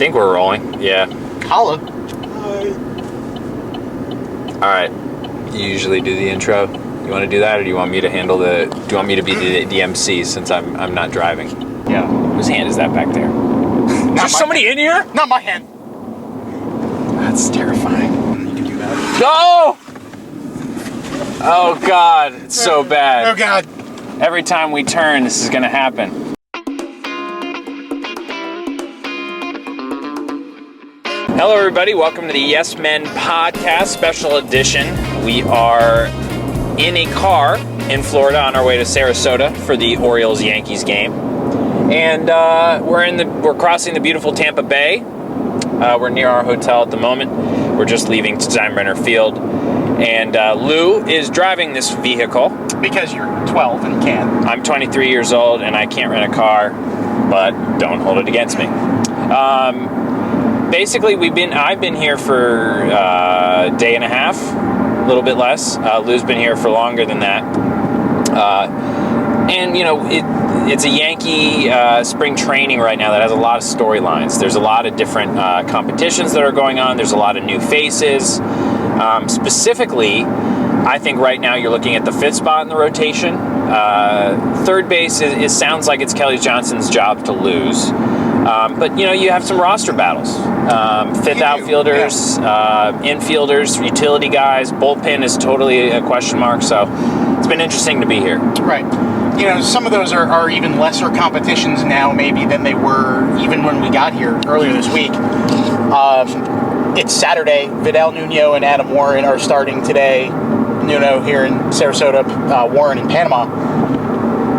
think we're rolling. Yeah. Holla. All right. You usually do the intro. You want to do that, or do you want me to handle the? Do you want me to be the MC since I'm not driving? Yeah. Whose hand is that back there? Is there somebody in here? Not my hand. That's terrifying. You can do that. No! Oh God, it's so bad. Oh God. Every time we turn, this is gonna happen. Hello, everybody. Welcome to the Yes Men Podcast Special Edition. We are in a car in Florida on our way to Sarasota for the Orioles Yankees game, and we're crossing the beautiful Tampa Bay. We're near our hotel at the moment. We're just leaving Steinbrenner Field, and Lou is driving this vehicle Because you're 12 and can. I'm 23 years old and I can't rent a car, but don't hold it against me. Basically, I've been here for a day and a half, a little bit less. Lou's been here for longer than that. And, you know, it's a Yankee spring training right now that has a lot of storylines. There's a lot of different competitions that are going on. There's a lot of new faces. Specifically, I think right now you're looking at the fifth spot in the rotation. Third base, it sounds like it's Kelly Johnson's job to lose. But, you know, you have some roster battles. Fifth outfielders, infielders, utility guys. Bullpen is totally a question mark. So it's been interesting to be here. Right. You know, some of those are even lesser competitions now maybe than they were even when we got here earlier this week. It's Saturday. Vidal Nuno and Adam Warren are starting today. Nuno here in Sarasota, Warren in Panama.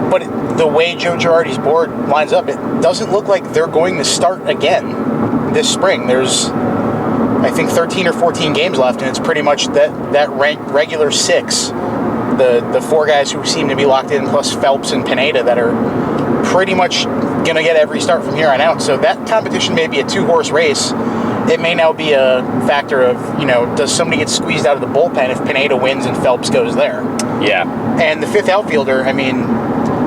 But the way Joe Girardi's board lines up, it doesn't look like they're going to start again this spring. There's, I think, 13 or 14 games left, and it's pretty much that regular six. The four guys who seem to be locked in, plus Phelps and Pineda, that are pretty much going to get every start from here on out. So that competition may be a two-horse race. It may now be a factor of, you know, does somebody get squeezed out of the bullpen if Pineda wins and Phelps goes there? Yeah. And the fifth outfielder, I mean...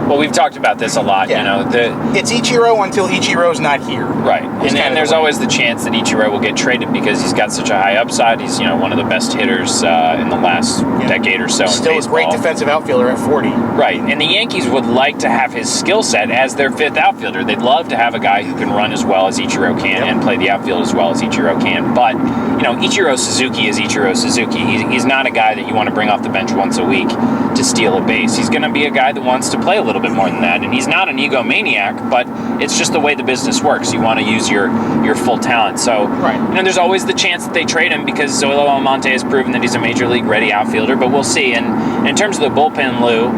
Well, we've talked about this a lot, yeah. You know. It's Ichiro until Ichiro's not here. Right. And there's always the chance that Ichiro will get traded because he's got such a high upside. He's, you know, one of the best hitters in the last decade or so Still in baseball. a great defensive outfielder at 40. Right. And the Yankees would like to have his skill set as their fifth outfielder. They'd love to have a guy who can run as well as Ichiro can and play the outfield as well as Ichiro can. But, you know, Ichiro Suzuki is Ichiro Suzuki. He's not a guy that you want to bring off the bench once a week to steal a base. He's going to be a guy that wants to play a little bit more than that. And he's not an egomaniac, but it's just the way the business works. You want to use your full talent. So, you know, there's always the chance that they trade him because Zoilo Almonte has proven that he's a major league ready outfielder, but we'll see. And in terms of the bullpen, Lou,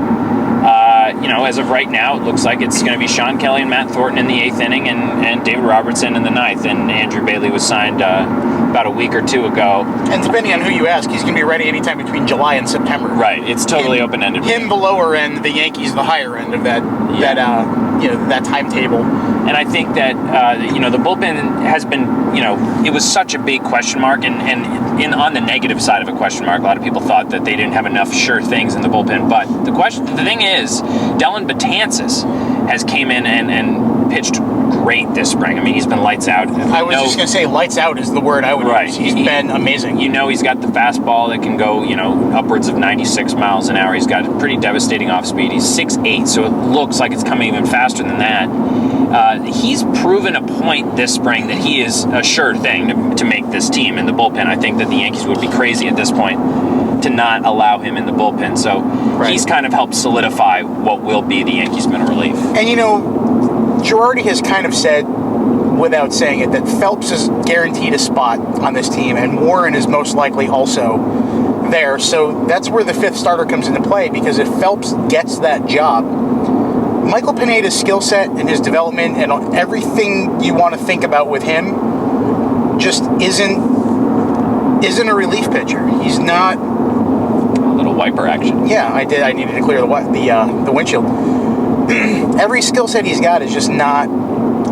you know, as of right now, it looks like it's going to be Sean Kelly and Matt Thornton in the eighth inning and David Robertson in the ninth. And Andrew Bailey was signed about a week or two ago. And depending on who you ask, he's going to be ready anytime between July and September. Right. It's totally open-ended. Him the lower end, the Yankees the higher end of that that timetable. And I think that you know, the bullpen has been, you know, it was such a big question mark, and on the negative side of a question mark, a lot of people thought that they didn't have enough sure things in the bullpen. But the thing is, Dellin Betances has came in and pitched great this spring. I mean, he's been lights out. I was just going to say lights out is the word I would use. He's been amazing. You know, he's got the fastball that can go, you know, upwards of 96 miles an hour. He's got a pretty devastating off speed. He's 6'8", so it looks like it's coming even faster than that. He's proven a point this spring that he is a sure thing to make this team in the bullpen. I think that the Yankees would be crazy at this point to not allow him in the bullpen. So he's kind of helped solidify what will be the Yankees' middle relief. And, you know, Girardi has kind of said, without saying it, that Phelps is guaranteed a spot on this team, and Warren is most likely also there. So that's where the fifth starter comes into play, because if Phelps gets that job, Michael Pineda's skill set and his development and everything you want to think about with him just isn't a relief pitcher. He's not... A little wiper action. Yeah, I did. I needed to clear the windshield. Every skill set he's got is just not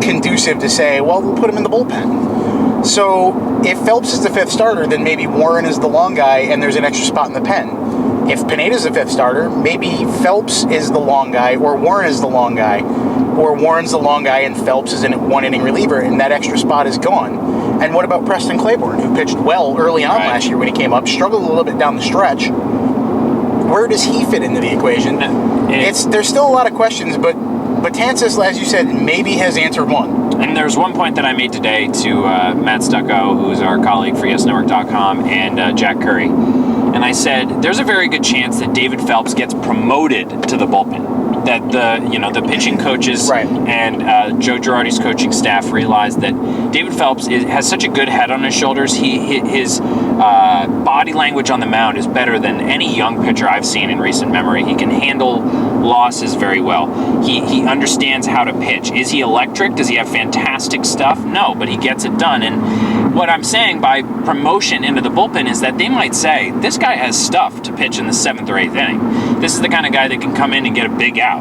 conducive to say, well, we'll put him in the bullpen. So if Phelps is the fifth starter, then maybe Warren is the long guy and there's an extra spot in the pen. If Pineda's the fifth starter, maybe Phelps is the long guy or Warren is the long guy. or Warren's the long guy and Phelps is in a one-inning reliever, and that extra spot is gone. And what about Preston Claiborne, who pitched well early on last year when he came up, struggled a little bit down the stretch? Where does he fit into the equation? There's still a lot of questions, but Betances, as you said, maybe has answered one. And there's one point that I made today to Matt Stucco, who's our colleague for YesNetwork.com, and Jack Curry. And I said, there's a very good chance that David Phelps gets promoted to the bullpen. That the pitching coaches and Joe Girardi's coaching staff realize that David Phelps has such a good head on his shoulders. His body language on the mound is better than any young pitcher I've seen in recent memory. He can handle losses very well. He understands how to pitch. Is he electric? Does he have fantastic stuff? No, but he gets it done. And what I'm saying by promotion into the bullpen is that they might say, this guy has stuff to pitch in the 7th or 8th inning. This is the kind of guy that can come in and get a big out.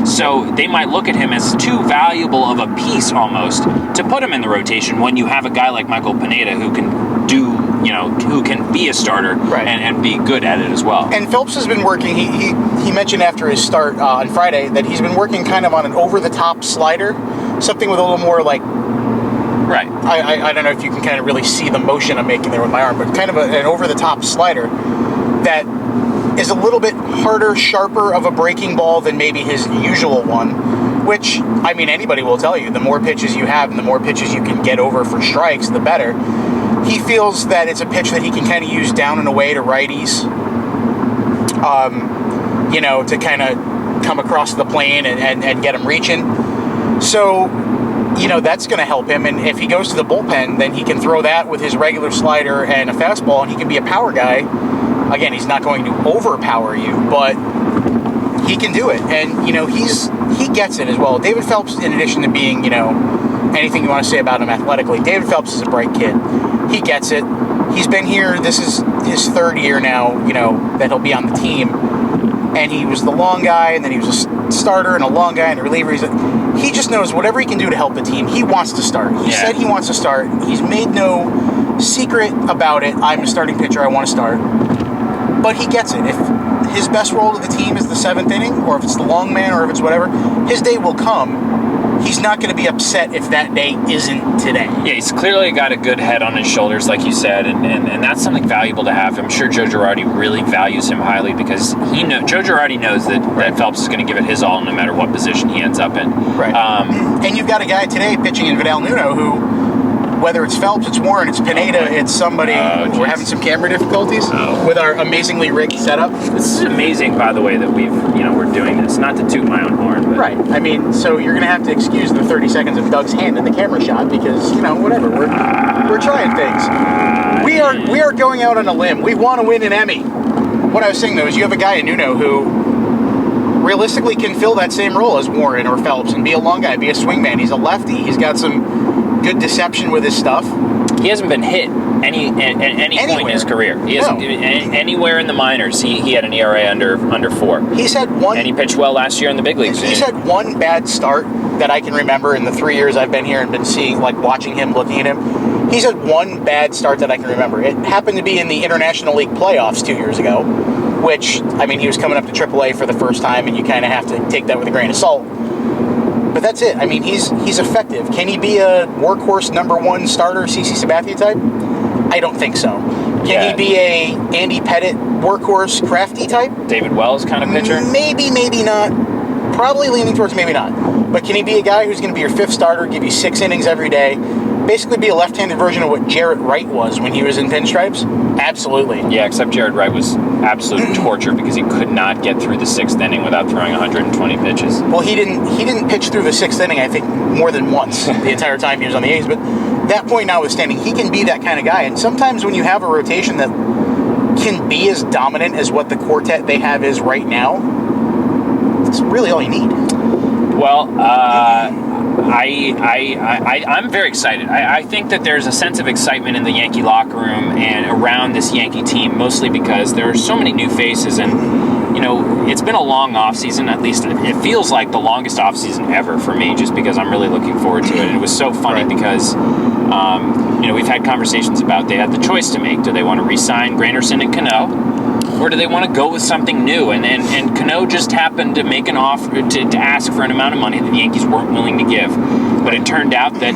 So they might look at him as too valuable of a piece almost to put him in the rotation when you have a guy like Michael Pineda who can who can be a starter and be good at it as well. And Phelps has been working, he mentioned after his start on Friday that he's been working kind of on an over-the-top slider, something with a little more like, I don't know if you can kind of really see the motion I'm making there with my arm, but kind of an over-the-top slider that is a little bit harder, sharper of a breaking ball than maybe his usual one, which, I mean, anybody will tell you, the more pitches you have and the more pitches you can get over for strikes, the better. He feels that it's a pitch that he can kind of use down and away to righties, to kind of come across the plane and get him reaching. So, that's going to help him. And if he goes to the bullpen, then he can throw that with his regular slider and a fastball, and he can be a power guy. Again, he's not going to overpower you, but he can do it. And, he gets it as well. David Phelps, in addition to being, anything you want to say about him athletically, David Phelps is a bright kid. He gets it. He's been here. This is his 3rd year now, that he'll be on the team. And he was the long guy, and then he was a starter and a long guy and a reliever. He just knows whatever he can do to help the team. He wants to start. He said he wants to start. He's made no secret about it. I'm a starting pitcher. I want to start. But he gets it. If his best role to the team is the 7th inning, or if it's the long man, or if it's whatever, his day will come. He's not going to be upset if that day isn't today. Yeah, he's clearly got a good head on his shoulders, like you said, and that's something valuable to have. I'm sure Joe Girardi really values him highly because Joe Girardi knows that Phelps is going to give it his all no matter what position he ends up in. Right. And you've got a guy today pitching in Vidal Nuno who, whether it's Phelps, it's Warren, it's Pineda, it's somebody. We're having some camera difficulties with our amazingly rigged setup. This is amazing, by the way, that we're doing this. Not to toot my own horn, but right. I mean, so you're gonna have to excuse the 30 seconds of Doug's hand in the camera shot because whatever. We're trying things. We are going out on a limb. We want to win an Emmy. What I was saying though is you have a guy in Nuno who realistically can fill that same role as Warren or Phelps and be a long guy, be a swingman. He's a lefty. He's got some good deception with his stuff. He hasn't been hit any point in his career. He hasn't anywhere in the minors. He had an ERA under 4. He's had one, and he pitched well last year in the big leagues. He's had one bad start that I can remember in the 3 years I've been here and been seeing, watching him, looking at him. He's had one bad start that I can remember. It happened to be in the International League playoffs 2 years ago, which, he was coming up to AAA for the first time, and you kind of have to take that with a grain of salt. But that's it. He's effective. Can he be a workhorse #1 starter, CC Sabathia type? I don't think so. Can he be a Andy Pettit workhorse, crafty type? David Wells kind of pitcher? Maybe, maybe not. Probably leaning towards maybe not. But can he be a guy who's going to be your 5th starter, give you 6 innings every day, basically be a left-handed version of what Jarrett Wright was when he was in Pinstripes? Absolutely. Yeah, except Jarrett Wright was absolute torture because he could not get through the 6th inning without throwing 120 pitches. Well, he didn't pitch through the 6th inning, I think, more than once the entire time he was on the A's. But that point notwithstanding, he can be that kind of guy. And sometimes when you have a rotation that can be as dominant as what the quartet they have is right now, it's really all you need. Well, I'm very excited. I think that there's a sense of excitement in the Yankee locker room and around this Yankee team, mostly because there are so many new faces, and it's been a long offseason. At least it feels like the longest offseason ever for me, just because I'm really looking forward to it. And it was so funny because we've had conversations about they had the choice to make. Do they want to re-sign Granderson and Cano, Or do they want to go with something new? And Cano just happened to make an offer to ask for an amount of money that the Yankees weren't willing to give. But it turned out that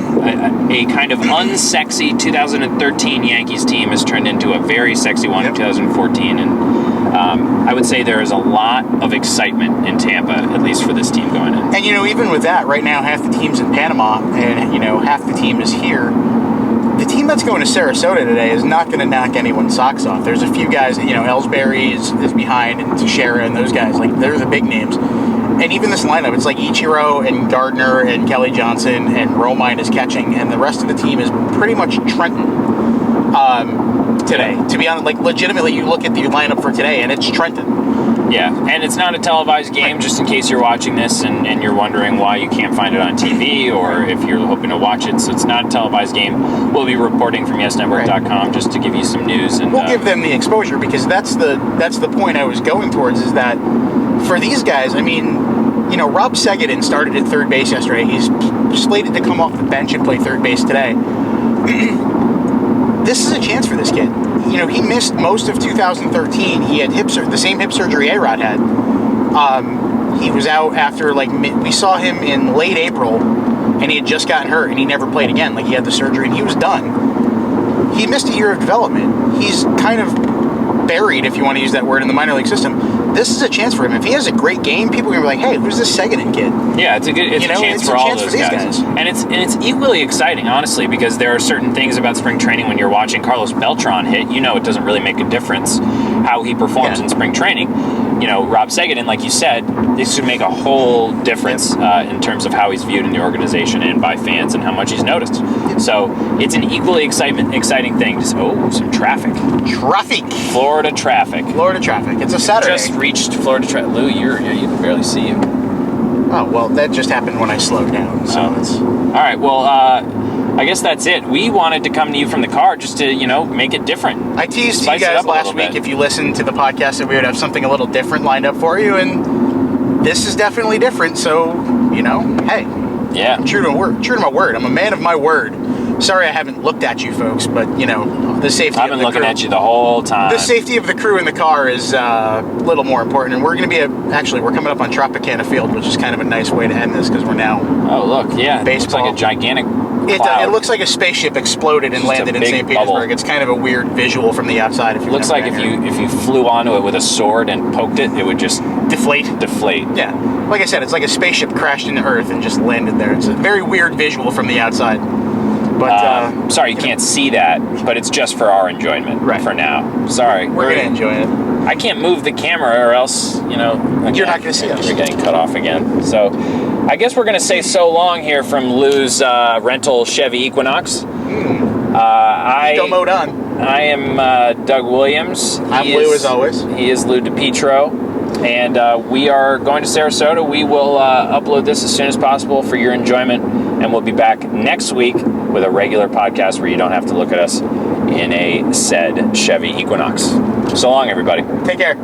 a kind of unsexy 2013 Yankees team has turned into a very sexy one in 2014. And I would say there is a lot of excitement in Tampa, at least for this team going in. And, even with that, right now, half the team's in Panama, and, half the team is here. The team that's going to Sarasota today is not going to knock anyone's socks off. There's a few guys, Ellsbury is behind, and Teixeira and those guys, they're the big names. And even this lineup, it's like Ichiro and Gardner and Kelly Johnson and Romine is catching, and the rest of the team is pretty much Trenton today. To be honest, legitimately, you look at the lineup for today, and it's Trenton. Yeah, and it's not a televised game, just in case you're watching this and you're wondering why you can't find it on TV, or if you're hoping to watch it. So it's not a televised game. We'll be reporting from YesNetwork.com just to give you some news. And we'll give them the exposure, because that's the point I was going towards, is that for these guys, Rob Segedin started at third base yesterday. He's slated to come off the bench and play third base today. This is a chance for this kid. He missed most of 2013. He had the same hip surgery A-Rod had. He was out after, we saw him in late April, and he had just gotten hurt, and he never played again. He had the surgery, and he was done. He missed a year of development. He's kind of buried, if you want to use that word, in the minor league system. This is a chance for him. If he has a great game, people are going to be like, hey, who's this Segedin kid? Yeah, it's a chance for all those guys. And it's equally exciting, honestly, because there are certain things about spring training when you're watching Carlos Beltran hit, it doesn't really make a difference how he performs in spring training. Rob Segedin, like you said, this should make a whole difference in terms of how he's viewed in the organization and by fans and how much he's noticed. So it's an equally exciting thing. Some traffic. Florida traffic. It's a Saturday. Just reached Florida traffic. Lou, you can barely see you. Oh, well, that just happened when I slowed down. So all right, well, I guess that's it. We wanted to come to you from the car just to, make it different. I teased you guys last week, if you listened to the podcast, that we would have something a little different lined up for you, and this is definitely different, so, hey. Yeah. I'm true to my word. I'm a man of my word. Sorry I haven't looked at you folks, but, the safety I've been looking at you the whole time. The safety of the crew in the car is a little more important, and we're going to be we're coming up on Tropicana Field, which is kind of a nice way to end this, because we're now look, yeah. Baseball. It looks like a gigantic It looks like a spaceship exploded and landed in St. Petersburg. Bubble. It's kind of a weird visual from the outside. It looks like if you flew onto it with a sword and poked it, it would just deflate. Yeah. Like I said, it's like a spaceship crashed into Earth and just landed there. It's a very weird visual from the outside. But sorry, you can't see that, but it's just for our enjoyment for now. Sorry. We're going to enjoy it. I can't move the camera or else, you're not going to see us. You're getting cut off again. So I guess we're going to say so long here from Lou's rental Chevy Equinox. Domo done. I am Doug Williams. I'm Lou, as always. He is Lou DiPietro. And we are going to Sarasota. We will upload this as soon as possible for your enjoyment. And we'll be back next week with a regular podcast where you don't have to look at us in a said Chevy Equinox. So long, everybody. Take care.